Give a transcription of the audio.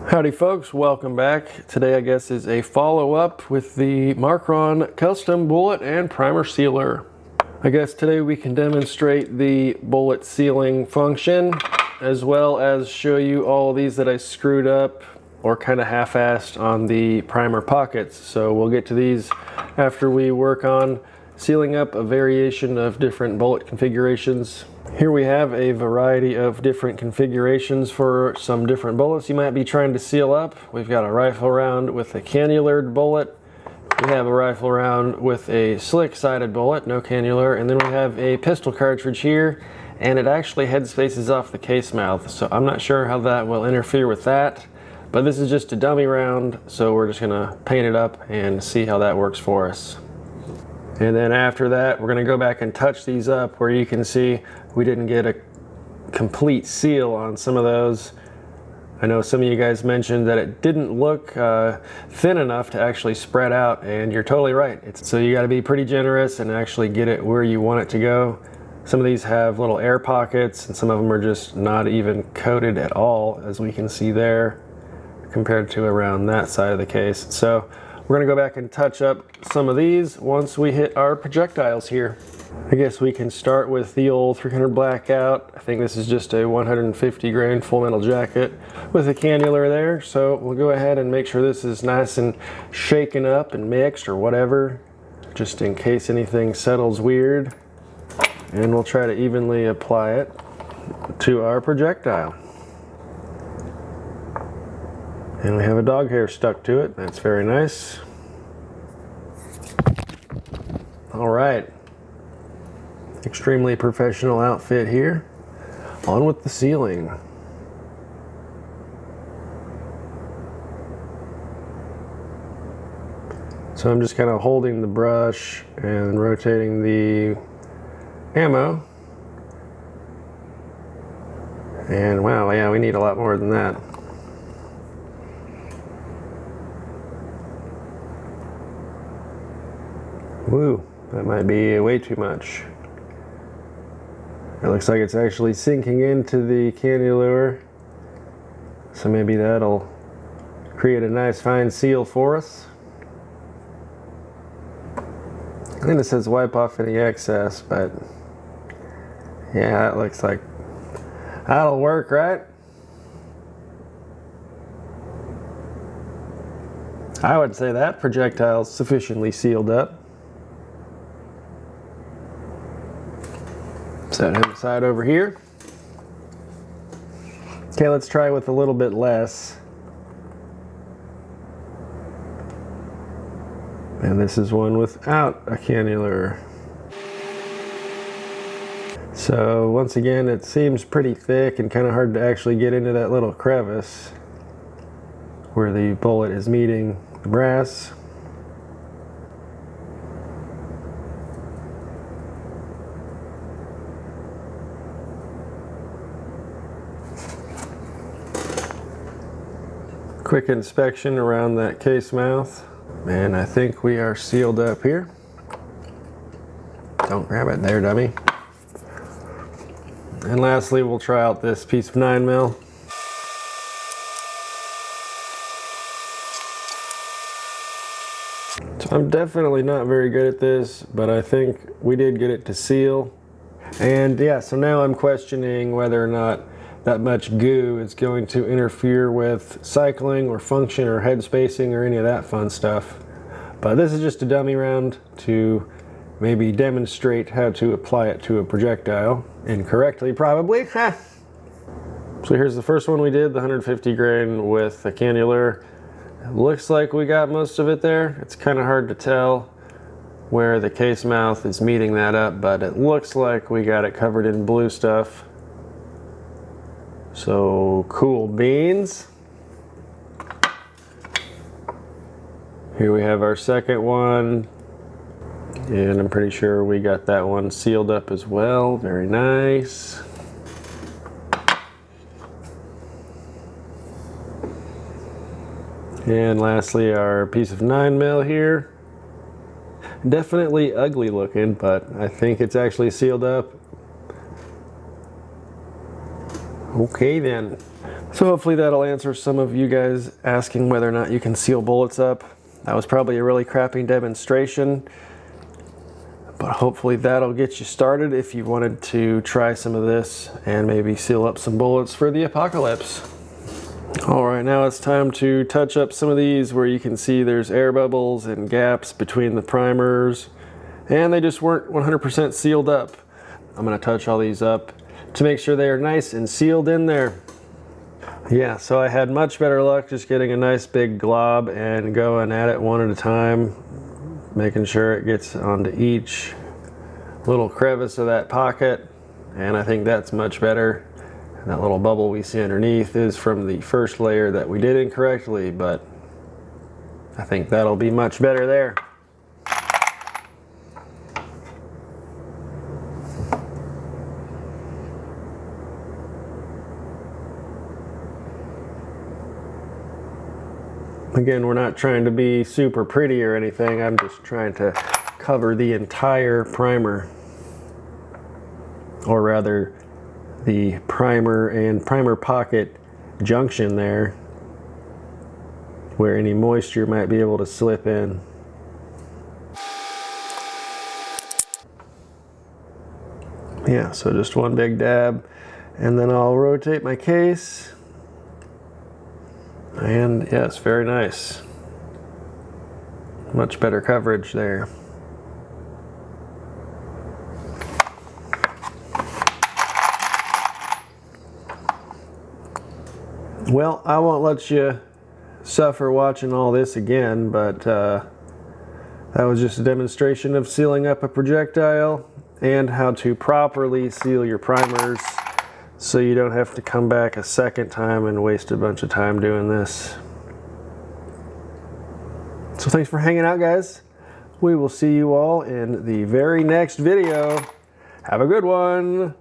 Howdy folks, welcome back. Today I guess is a follow-up with the Markron custom bullet and primer sealer. I guess today we can demonstrate the bullet sealing function as well as show you all of these that I screwed up or kind of half-assed on the primer pockets. So we'll get to these after we work on sealing up a variation of different bullet configurations. Here we have a variety of different configurations for some different bullets you might be trying to seal up. We've got a rifle round with a cannulared bullet. We have a rifle round with a slick-sided bullet, no cannular, and then we have a pistol cartridge here, and it actually head spaces off the case mouth, so I'm not sure how that will interfere with that. But this is just a dummy round, so we're just gonna paint it up and see how that works for us. And then after that, we're gonna go back and touch these up where you can see we didn't get a complete seal on some of those. I know some of you guys mentioned that it didn't look thin enough to actually spread out, and you're totally right. So you gotta be pretty generous and actually get it where you want it to go. Some of these have little air pockets, and some of them are just not even coated at all, as we can see there, compared to around that side of the case. So we're gonna go back and touch up some of these once we hit our projectiles here. I guess we can start with the old 300 blackout. I think this is just a 150 grain full metal jacket with a cannular there. So we'll go ahead and make sure this is nice and shaken up and mixed or whatever, just in case anything settles weird. And we'll try to evenly apply it to our projectile. And we have a dog hair stuck to it. That's very nice. All right. Extremely professional outfit here. On with the sealing. So I'm just kind of holding the brush and rotating the ammo. And wow, yeah, we need a lot more than that. Woo, that might be way too much. It looks like it's actually sinking into the cannular, so maybe that'll create a nice fine seal for us. I think it says wipe off any excess, but yeah, it looks like that'll work, right? I would say that projectile's sufficiently sealed up. Set him aside over here. Okay, let's try with a little bit less. And this is one without a cannular. So once again, it seems pretty thick and kind of hard to actually get into that little crevice where the bullet is meeting the brass. Quick inspection around that case mouth, and I think we are sealed up here. Don't grab it there, dummy. And lastly, we'll try out this piece of 9mm. So I'm definitely not very good at this, but I think we did get it to seal. And yeah, so now I'm questioning whether or not that much goo is going to interfere with cycling or function or head spacing or any of that fun stuff. But this is just a dummy round to maybe demonstrate how to apply it to a projectile. Incorrectly, probably. So here's the first one we did, the 150 grain with a cannular. It looks like we got most of it there. It's kind of hard to tell where the case mouth is meeting that up, but it looks like we got it covered in blue stuff. So cool beans. Here we have our second one, and I'm pretty sure we got that one sealed up as well. Very nice. And lastly, our piece of 9mm here. Definitely ugly looking, but I think it's actually sealed up. Okay then. So hopefully that'll answer some of you guys asking whether or not you can seal bullets up. That was probably a really crappy demonstration, but hopefully that'll get you started if you wanted to try some of this and maybe seal up some bullets for the apocalypse. All right, now it's time to touch up some of these where you can see there's air bubbles and gaps between the primers, and they just weren't 100% sealed up. I'm gonna touch all these up to make sure they are nice and sealed in there. Yeah, so I had much better luck just getting a nice big glob and going at it one at a time, making sure it gets onto each little crevice of that pocket, and I think that's much better. And that little bubble we see underneath is from the first layer that we did incorrectly, but I think that'll be much better there. Again, we're not trying to be super pretty or anything. I'm just trying to cover the entire primer, or rather the primer and primer pocket junction there, where any moisture might be able to slip in. Yeah, so just one big dab, and then I'll rotate my case. And yes, very nice. Much better coverage there. Well, I won't let you suffer watching all this again, but that was just a demonstration of sealing up a projectile and how to properly seal your primers so you don't have to come back a second time and waste a bunch of time doing this. So thanks for hanging out, guys. We will see you all in the very next video. Have a good one.